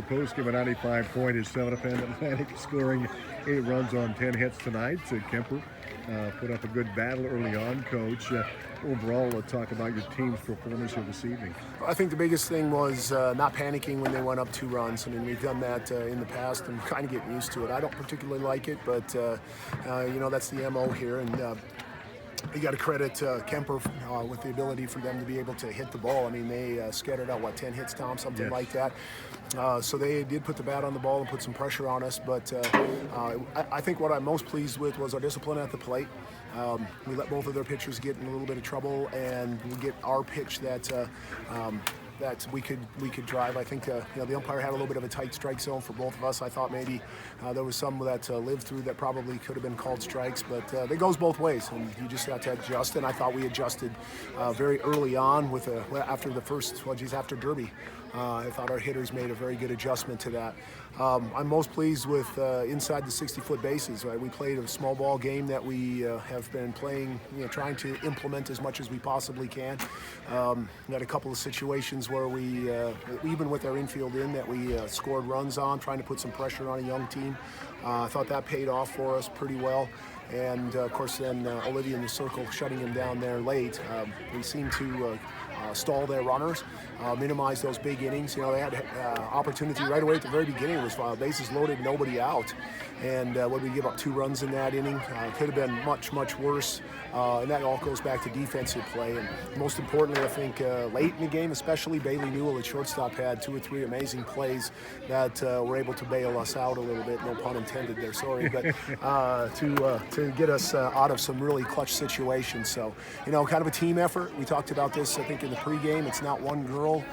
postgame, a 95-point is 7 Atlantic, scoring 8 runs on 10 hits tonight. Kemper put up a good battle early on, Coach. Overall, let's talk about your team's performance here this evening. I think the biggest thing was not panicking when they went up 2 runs. I mean, we've done that in the past and kind of getting used to it. I don't particularly like it, but that's the MO here. And you got to credit Kemper with the ability for them to be able to hit the ball. I mean, they scattered out, 10 hits, Tom, something like that. So they did put the bat on the ball and put some pressure on us. But I think what I'm most pleased with was our discipline at the plate. We let both of their pitchers get in a little bit of trouble, and we get our pitch that we could drive. I think the umpire had a little bit of a tight strike zone for both of us. I thought maybe there was some that lived through that probably could have been called strikes, but it goes both ways, and you just have to adjust. And I thought we adjusted very early on after the first, after Derby. I thought our hitters made a very good adjustment to that. I'm most pleased with inside the 60-foot bases. Right? We played a small ball game that we have been playing, trying to implement as much as we possibly can. We had a couple of situations where we, even with our infield that we scored runs on, trying to put some pressure on a young team. I thought that paid off for us pretty well. And of course then Olivia in the circle shutting him down there late. We seemed to stall their runners, minimize those big innings. They had opportunity right away at the very beginning. It was bases loaded, nobody out. And when we give up 2 runs in that inning, could have been much, much worse. And that all goes back to defensive play. And most importantly, I think late in the game, especially Bailey Newell at shortstop had 2 or 3 amazing plays that were able to bail us out a little bit. No pun intended there, sorry. But to get us out of some really clutch situations. So, kind of a team effort. We talked about this, I think, in the pregame. It's not one girl.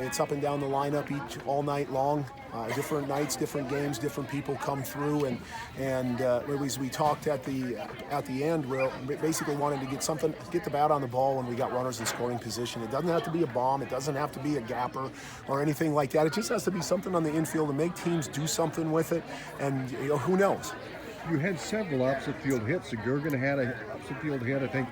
It's up and down the lineup all night long. Different nights, different games, different people come through, and as we talked at the end, we basically wanted to get the bat on the ball when we got runners in scoring position. It doesn't have to be a bomb, it doesn't have to be a gapper or anything like that. It just has to be something on the infield to make teams do something with it, and who knows. You had several opposite field hits. Gergen had an opposite field hit, I think.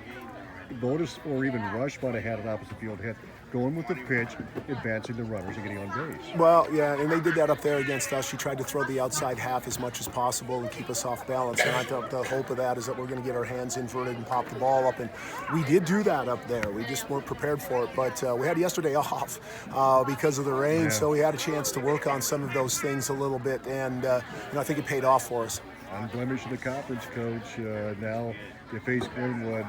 Votis or even Rush might have had an opposite field hit, going with the pitch, advancing the runners and getting on base. Well, yeah, and they did that up there against us. She tried to throw the outside half as much as possible and keep us off balance. And I thought the hope of that is that we're going to get our hands inverted and pop the ball up. And we did do that up there. We just weren't prepared for it. But we had yesterday off because of the rain, so we had a chance to work on some of those things a little bit. And I think it paid off for us. Unblemished in the conference, Coach. Now you face Glenwood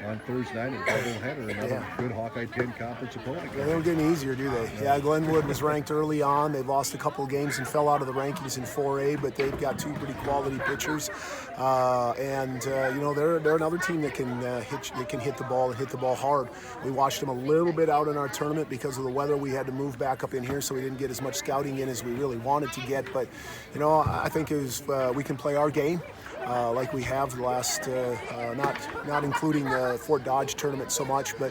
on Thursday night in doubleheader. Another good Hawkeye 10 conference opponent. Yeah, they don't get any easier, do they? Yeah, Glenwood was ranked early on. They've lost a couple of games and fell out of the rankings in 4A, but they've got 2 pretty quality pitchers. They're another team that can hit the ball and hit the ball hard. We watched them a little bit out in our tournament because of the weather. We had to move back up in here, so we didn't get as much scouting in as we really wanted to get. But, I think we can play our game. Like we have the last, not including the Fort Dodge tournament so much, but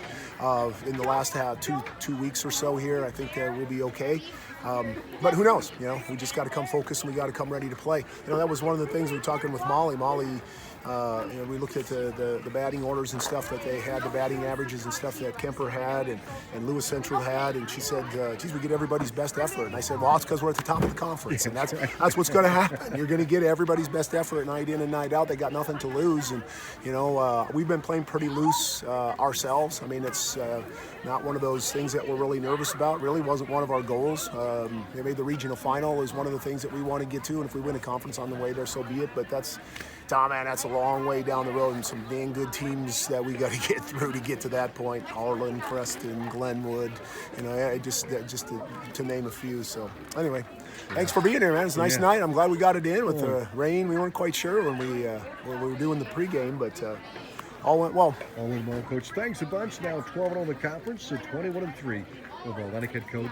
in the last two weeks or so here, I think we'll be okay. But who knows? We just got to come focused and we got to come ready to play. That was one of the things we were talking with Molly. We looked at the batting orders and stuff that they had, the batting averages and stuff that Kemper had and Lewis Central had, and she said, geez, we get everybody's best effort. And I said, well, it's because we're at the top of the conference, and that's what's going to happen. You're going to get everybody's best effort night in and night out. They got nothing to lose, and we've been playing pretty loose ourselves. I mean, it's not one of those things that we're really nervous about. Really wasn't one of our goals. They made the regional final is one of the things that we want to get to, and if we win a conference on the way there, so be it. But that's a long way down the road, and some dang good teams that we got to get through to get to that point. Harlan, Preston, Glenwood, just to name a few. So anyway, thanks for being here, man. It's a nice night. I'm glad we got it in with the rain. We weren't quite sure when we were doing the pregame, but all went well. All went well, Coach. Thanks a bunch. Now 12-0 in the conference, so 21-3 over Atlantic head coach